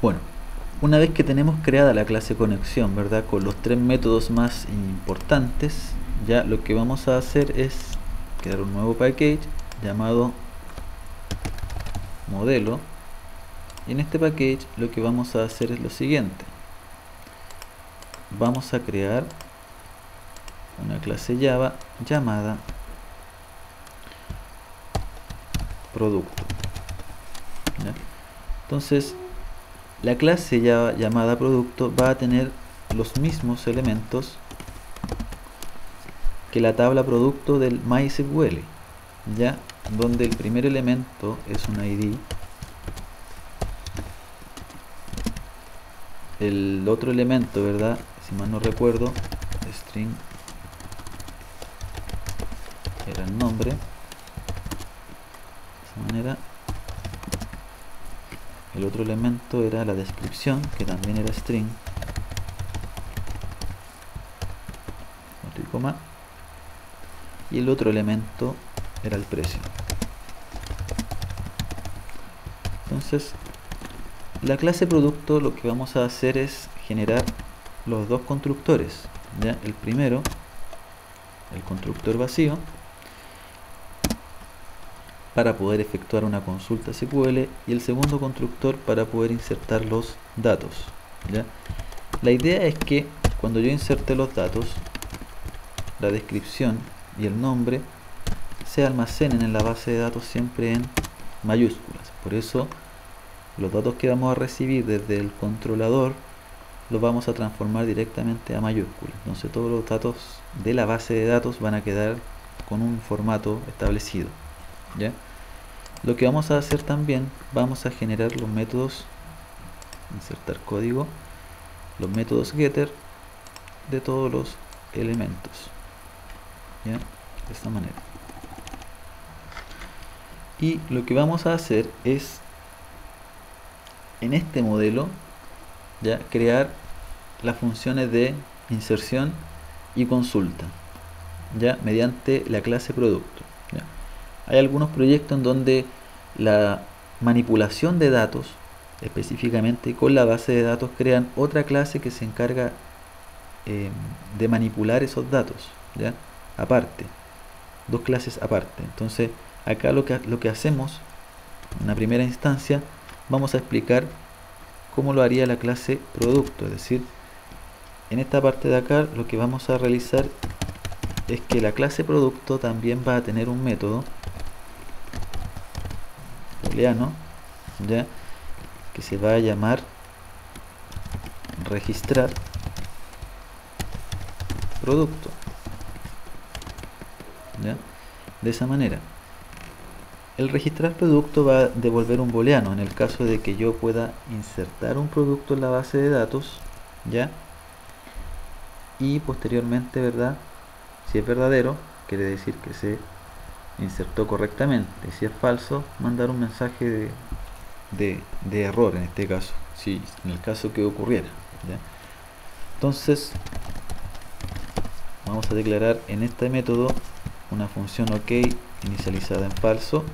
Bueno, una vez que tenemos creada la clase conexión, ¿verdad? Con los tres métodos más importantes, ya lo que vamos a hacer es crear un nuevo package llamado modelo. Y en este package lo que vamos a hacer es lo siguiente. Vamos a crear una clase Java llamada producto, ¿ya? Entonces, la clase Java llamada producto va a tener los mismos elementos que la tabla producto del MySQL, ya, donde el primer elemento es un ID, el otro elemento, ¿verdad? Si mal no recuerdo, string era el nombre, de esa manera. El otro elemento era la descripción, que también era string, punto y coma, y el otro elemento era el precio. Entonces, la clase producto lo que vamos a hacer es generar los dos constructores, ¿ya? El primero, el constructor vacío, para poder efectuar una consulta SQL, y el segundo constructor para poder insertar los datos, ¿ya? La idea es que cuando yo inserte los datos, la descripción y el nombre se almacenen en la base de datos siempre en mayúsculas. Por eso los datos que vamos a recibir desde el controlador los vamos a transformar directamente a mayúsculas. Entonces todos los datos de la base de datos van a quedar con un formato establecido, ¿ya? Lo que vamos a hacer también, vamos a generar los métodos, insertar código, los métodos getter de todos los elementos, ¿ya? De esta manera. Y lo que vamos a hacer es, en este modelo, ya, crear las funciones de inserción y consulta, ya, mediante la clase producto, ¿ya? Hay algunos proyectos en donde la manipulación de datos, específicamente con la base de datos, crean otra clase que se encarga de manipular esos datos, ¿ya? Aparte, dos clases aparte. Entonces, acá lo que hacemos, en una primera instancia, vamos a explicar cómo lo haría la clase producto. Es decir, en esta parte de acá lo que vamos a realizar es que la clase producto también va a tener un método booleano, ya, que se va a llamar registrar producto, ¿ya? De esa manera, el registrar producto va a devolver un booleano en el caso de que yo pueda insertar un producto en la base de datos, ¿ya? Y posteriormente, ¿verdad? Si es verdadero, quiere decir que se insertó correctamente. Y si es falso, mandar un mensaje de error en este caso, si en el caso que ocurriera, ¿ya? Entonces, vamos a declarar en este método una función OK inicializada en falso,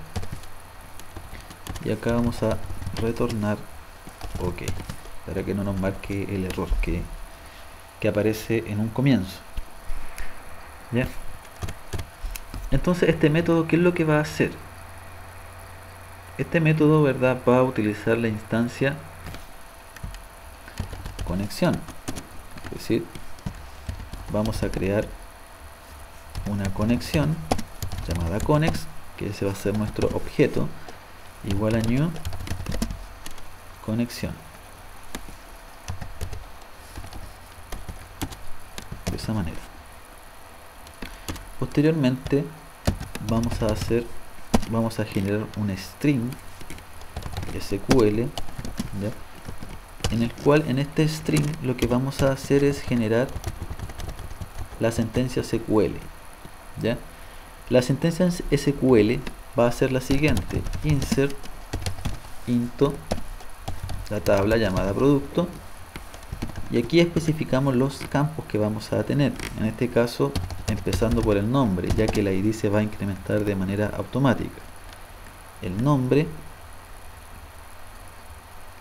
y acá vamos a retornar OK para que no nos marque el error que aparece en un comienzo, ¿ya? Entonces, este método, ¿qué es lo que va a hacer? Este método, ¿verdad?, va a utilizar la instancia conexión. Es decir, vamos a crear una conexión llamada connex, que ese va a ser nuestro objeto, igual a new conexión. De esa manera. Posteriormente vamos a generar un string SQL, ¿ya? En el cual, en este string, lo que vamos a hacer es generar la sentencia SQL, ¿ya? La sentencia SQL va a ser la siguiente: insert into la tabla llamada producto, y aquí especificamos los campos que vamos a tener, en este caso empezando por el nombre, ya que la ID se va a incrementar de manera automática. El nombre,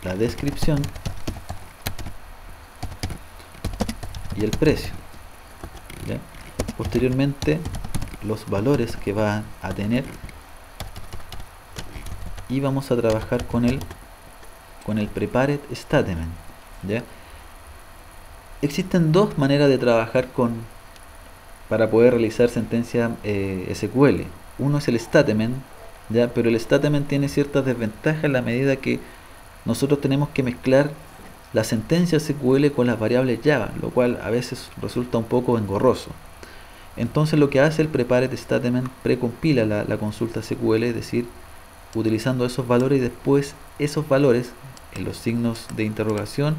la descripción y el precio, ¿ya? Posteriormente los valores que va a tener, y vamos a trabajar con el prepared statement, ¿ya? Existen dos maneras de trabajar para poder realizar sentencias SQL. Uno es el statement, ¿ya? Pero el statement tiene ciertas desventajas en la medida que nosotros tenemos que mezclar la sentencia SQL con las variables Java, lo cual a veces resulta un poco engorroso. Entonces lo que hace el prepared statement, precompila la consulta SQL, es decir, utilizando esos valores, y después esos valores en los signos de interrogación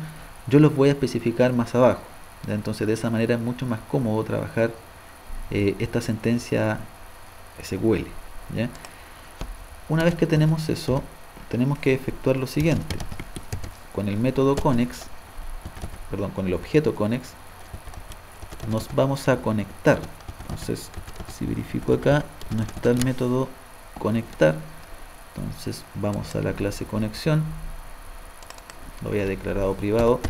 yo los voy a especificar más abajo, ¿ya? Entonces de esa manera es mucho más cómodo trabajar esta sentencia SQL, ¿ya? Una vez que tenemos eso, tenemos que efectuar lo siguiente. Con el método connex, perdón, con el objeto connex, nos vamos a conectar. Entonces, si verifico acá, no está el método conectar. Entonces, vamos a la clase conexión. Lo voy a declarado privado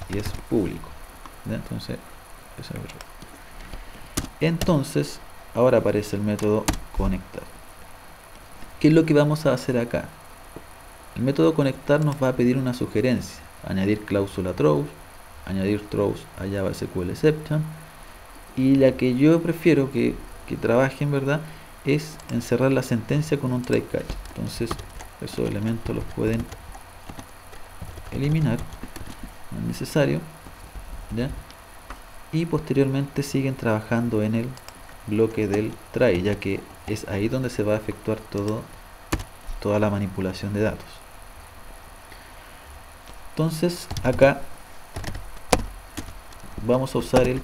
y es público, ¿ya? Entonces, ahora aparece el método conectar. ¿Qué es lo que vamos a hacer acá? El método conectar nos va a pedir una sugerencia: añadir cláusula throws, añadir throws a Java SQL exception, y la que yo prefiero que trabaje en verdad es encerrar la sentencia con un try catch. Entonces esos elementos los pueden eliminar, no es necesario, ¿ya? Y posteriormente siguen trabajando en el bloque del try, ya que es ahí donde se va a efectuar toda la manipulación de datos. Entonces acá vamos a usar el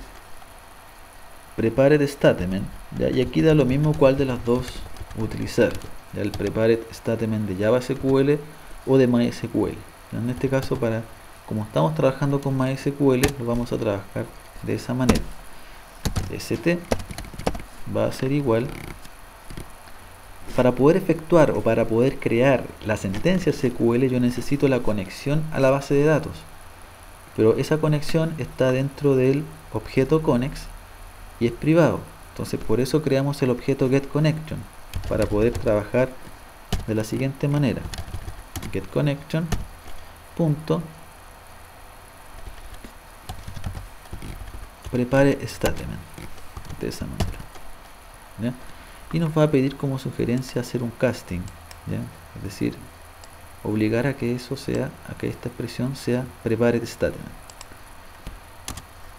prepared statement, ¿ya? Y aquí da lo mismo cuál de las dos utilizar, ¿ya? El prepared statement de Java SQL o de MySQL. En este caso, como estamos trabajando con MySQL, lo vamos a trabajar de esa manera. St va a ser igual, para poder efectuar o para poder crear la sentencia SQL, yo necesito la conexión a la base de datos, pero esa conexión está dentro del objeto connex y es privado. Entonces por eso creamos el objeto getConnection, para poder trabajar de la siguiente manera: getConnection punto prepare statement, de esa manera, ¿ya? Y nos va a pedir como sugerencia hacer un casting, ¿ya? Es decir, obligar a que esta expresión sea prepared statement.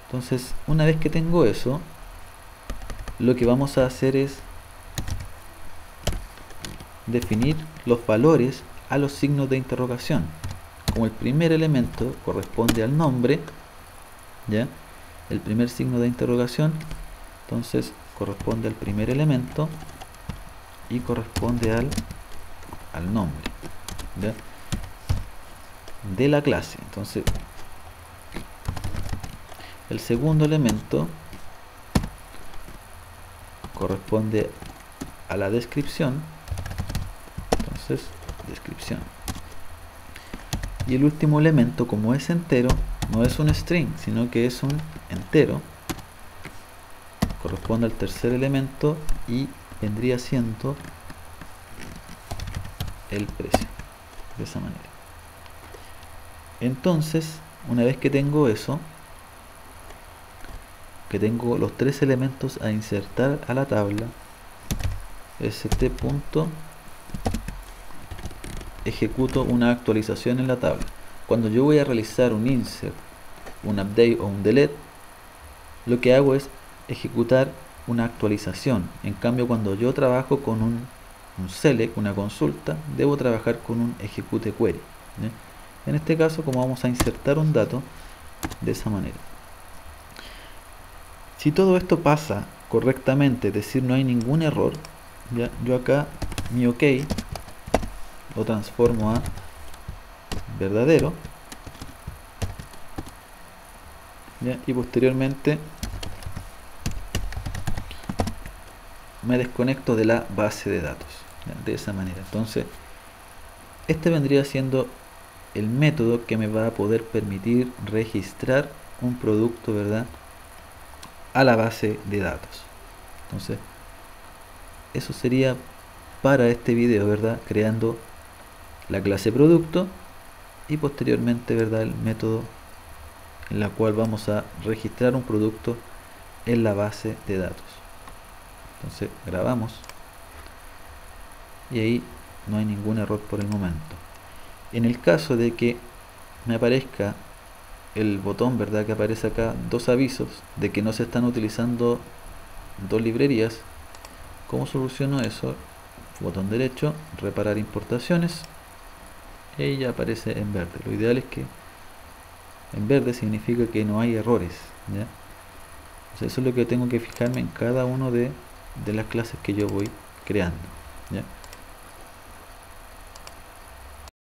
Entonces, una vez que tengo eso, lo que vamos a hacer es definir los valores a los signos de interrogación. Como el primer elemento corresponde al nombre, ¿ya? El primer signo de interrogación, entonces corresponde al primer elemento y corresponde al nombre, ¿ya? De la clase. Entonces el segundo elemento corresponde a la descripción, entonces descripción. Y el último elemento, como es entero, no es un string, sino que es un entero, corresponde al tercer elemento y vendría siendo el precio, de esa manera. Entonces, una vez que tengo eso, que tengo los tres elementos a insertar a la tabla, ejecuto una actualización en la tabla. Cuando yo voy a realizar un insert, un update o un delete, lo que hago es ejecutar una actualización. En cambio, cuando yo trabajo con un select, una consulta, debo trabajar con un execute query, ¿ya? En este caso, como vamos a insertar un dato de esa manera, si todo esto pasa correctamente, es decir, no hay ningún error, ¿ya? Yo acá mi OK lo transformo a verdadero, ¿ya? Y posteriormente me desconecto de la base de datos, ¿ya? De esa manera. Entonces este vendría siendo el método que me va a poder permitir registrar un producto, ¿verdad?, a la base de datos. Entonces, eso sería para este video, ¿verdad?, creando la clase producto y posteriormente, ¿verdad?, el método en la cual vamos a registrar un producto en la base de datos. Entonces grabamos y ahí no hay ningún error por el momento. En el caso de que me aparezca el botón, ¿verdad?, que aparece acá, dos avisos de que no se están utilizando dos librerías, ¿cómo soluciono eso? Botón derecho, reparar importaciones, y ahí ya aparece en verde. Lo ideal es que en verde significa que no hay errores, ¿ya? Entonces eso es lo que tengo que fijarme en cada uno de las clases que yo voy creando, ¿ya?